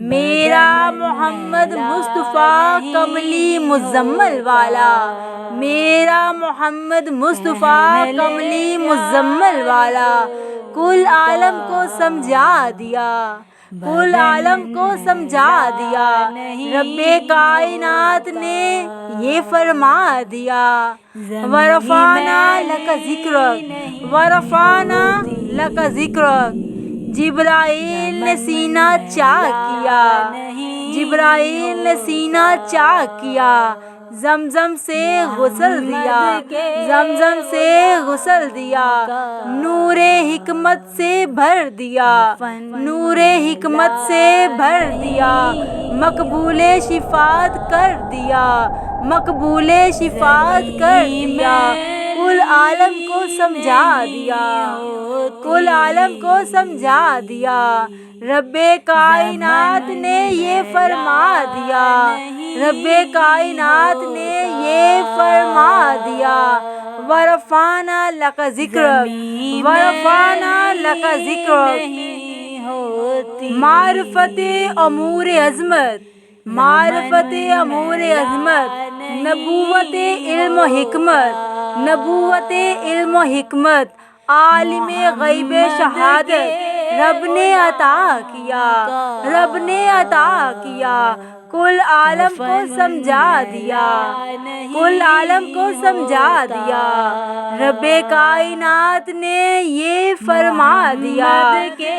میرا محمد مصطفیٰ کملی مزمل والا، میرا محمد مصطفیٰ کملی مزمل والا کل عالم کو سمجھا دیا، کل عالم کو سمجھا دیا۔ رب کائنات نے یہ فرما دیا، ورفعنا لک ذکرک، ورفعنا لک ذکرک۔ جبرائیل نے سینہ چاک کیا، جبرائیل نے سینہ چاک کیا، زمزم سے غسل دیا، زمزم سے غسل دیا، نور حکمت سے بھر دیا، نور حکمت سے بھر دیا، مقبول شفاعت کر دیا، مقبول شفاعت کر دیا، کل عالم کو سمجھا دیا، کل عالم کو سمجھا دیا۔ رب کائنات نے یہ فرما دیا، رب کائنات نے یہ فرما دیا، ورفعنا لک ذکرک، ورفعنا لک ذکرک۔ معرفت امور عظمت، معرفت امور عظمت، نبوت علم و حکمت، نبوت علم و حکمت، عالم غیب شہادت رب نے عطا کیا، رب نے عطا کیا، کل عالم کو سمجھا دیا، کل عالم کو سمجھا دیا۔ رب کائنات نے یہ فرما دیا،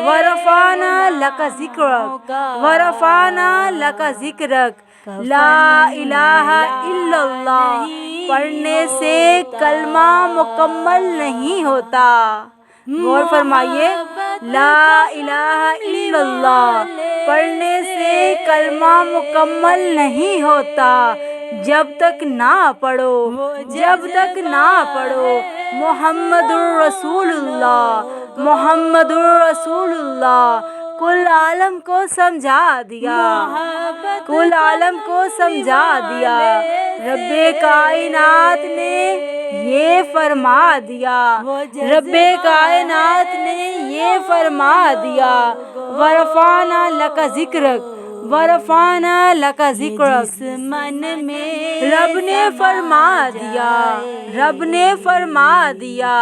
ورفعنا لک ذکرک، ورفعنا لک ذکرک۔ لا الہ الا اللہ پڑھنے سے کلمہ مکمل نہیں ہوتا، غور فرمائیے، لا الہ الا اللہ پڑھنے سے کلمہ مکمل نہیں ہوتا جب تک نہ پڑھو، جب تک نہ پڑھو محمد الرسول اللہ، محمد الرسول اللہ۔ کل عالم کو سمجھا دیا، کل عالم کو سمجھا دیا۔ رب کائنات نے یہ فرما دیا، رب کائنات نے یہ فرما دیا، ورفعنا لک ذکرک، ورفعنا لک ذکرک۔ رب نے فرما دیا، رب نے فرما دیا،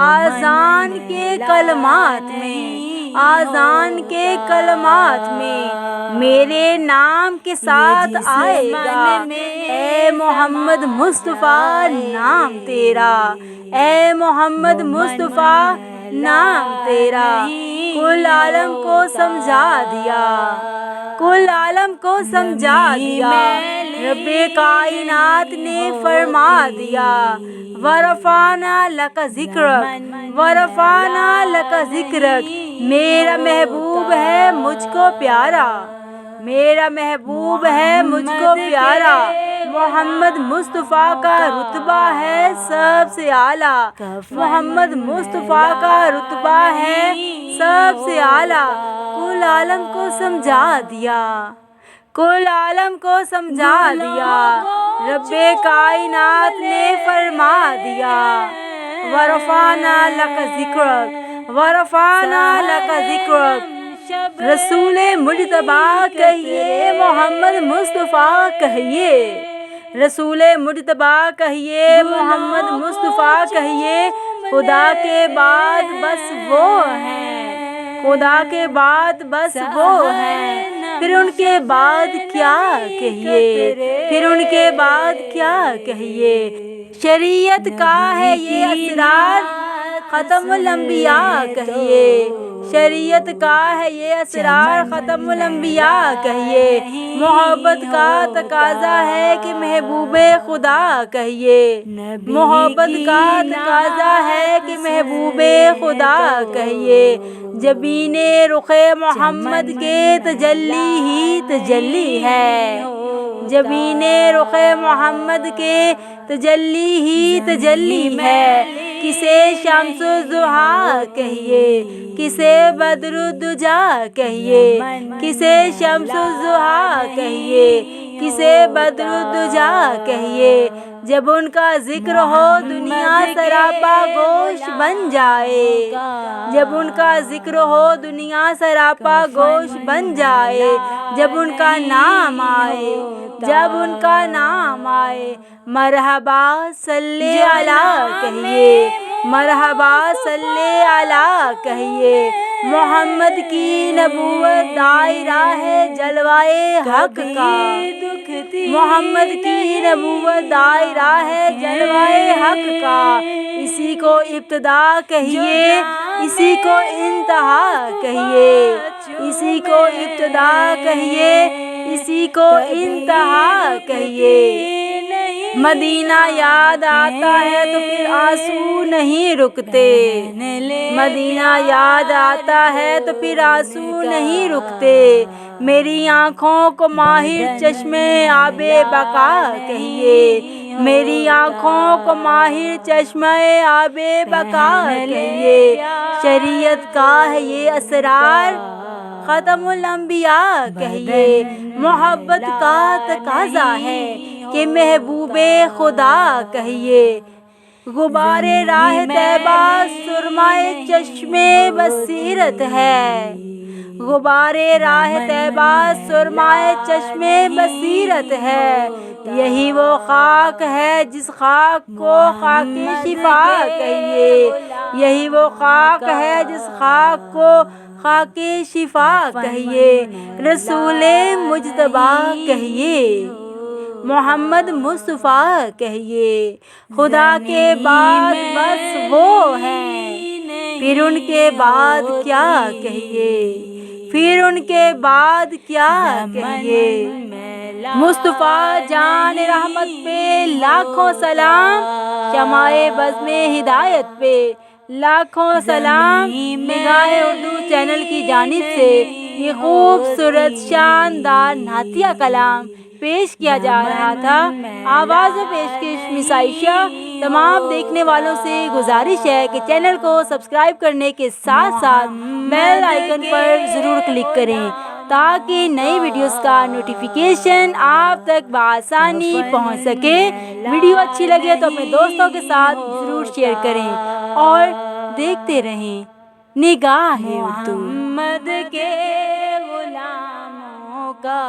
آذان کے کلمات میں، آذان کے کلمات میں میرے نام کے ساتھ آئے گا، اے محمد مصطفیٰ نام تیرا، اے محمد مصطفیٰ نام تیرا۔ کل عالم کو سمجھا دیا، کل عالم کو سمجھا دیا۔ رب کائنات نے فرما دیا، ورفعنا لک ذکرک، ورفعنا لک ذکرک۔ میرا محبوب ہے مجھ کو پیارا، میرا محبوب ہے مجھ کو پیارا، محمد مصطفیٰ کا رتبہ ہے سب سے اعلیٰ، محمد مصطفیٰ کا رتبہ ہے سب سے اعلیٰ۔ کل عالم کو سمجھا دیا، کل عالم کو سمجھا دیا۔ رب کائنات نے فرما دیا، ورفعنا لک ذکرک، ورفعنا لک ذکرک۔ رسول مجتبیٰ کہیے، محمد مصطفیٰ کہیے، رسول مجتبیٰ کہیے، محمد مصطفیٰ کہیے۔ خدا کے بعد بس وہ ہیں، خدا کے بعد بس وہ ہیں، پھر ان کے بعد کیا کہیے، پھر ان کے بعد کیا کہیے۔ شریعت کا ہے یہ اسرار، ختم الانبیاء کہیے، شریعت کا ہے یہ اسرار، ختم الانبیاء کہیے۔ محبت کا تقاضا ہے کہ محبوب خدا کہیے، محبت کا تقاضا ہے کہ محبوب خدا کہیے۔ جبین رخ محمد کے تجلی ہی تجلی ہے، جبین رخ محمد کے تجلی ہی تجلی ہے۔ کسے شمس الضحیٰ کہیے، کسے بدر الدجا کہیے، کسے شمس الضحیٰ کہیے، کسے بدر الدجا کہیے۔ جب ان کا ذکر ہو دنیا سراپا گوش بن جائے، جب ان کا ذکر ہو دنیا سراپا گوش بن جائے۔ جب ان کا نام آئے، جب ان کا نام آئے، مرحبا صلی علی کہیے، مرحبا صلی علی کہیے۔ محمد کی نبوت دائرہ ہے جلوائے حق کا، محمد کی نبوت دائرہ ہے جلوائے حق کا۔ اسی کو ابتدا کہیے، اسی کو انتہا کہیے، اسی کو ابتدا کہیے، اسی کو انتہا کہیے۔ مدینہ یاد آتا ہے تو پھر آنسو نہیں رکتے، مدینہ یاد آتا ہے تو پھر آنسو نہیں رکتے۔ میری آنکھوں کو ماہر چشمے آب بقا کہیے، میری آنکھوں کو ماہر چشمے آب بقا کہیے۔ شریعت کا ہے یہ اسرار، ختم الانبیاء کہیے۔ محبت کا تقاضا ہے کہ محبوب خدا کہیے۔ غبار راہ طیبہ سرمائے چشمے بصیرت ہے، غبار راہ طیبہ سرمائے چشمے بصیرت ہے۔ یہی وہ خاک ہے جس خاک کو خاک شفا کہیے، یہی وہ خاک ہے جس خاک کو خاک شفا کہیے۔ رسول مجتبیٰ کہیے، محمد مصطفیٰ کہیے۔ خدا کے بعد بس وہ ہیں، پھر ان کے بعد کیا کہیے، پھر ان کے بعد کیا کہیے۔ مصطفیٰ جان رحمت پہ لاکھوں سلام، شمع بزم ہدایت پہ لاکھوں سلام۔ نگاہ اردو چینل کی جانب سے یہ خوبصورت شاندار نعتیہ کلام پیش کیا جا رہا تھا۔ آواز و پیشکش مس عائشہ۔ تمام دیکھنے والوں سے گزارش ہے کہ چینل کو سبسکرائب کرنے کے ساتھ ساتھ بیل آئیکن پر ضرور کلک کریں تاکہ نئی ویڈیوز کا نوٹیفیکیشن آپ تک بآسانی پہنچ سکے۔ ویڈیو اچھی لگے تو اپنے دوستوں کے ساتھ ضرور شیئر کریں اور دیکھتے رہیں نگاہ اردو۔ محمد کے غلاموں کا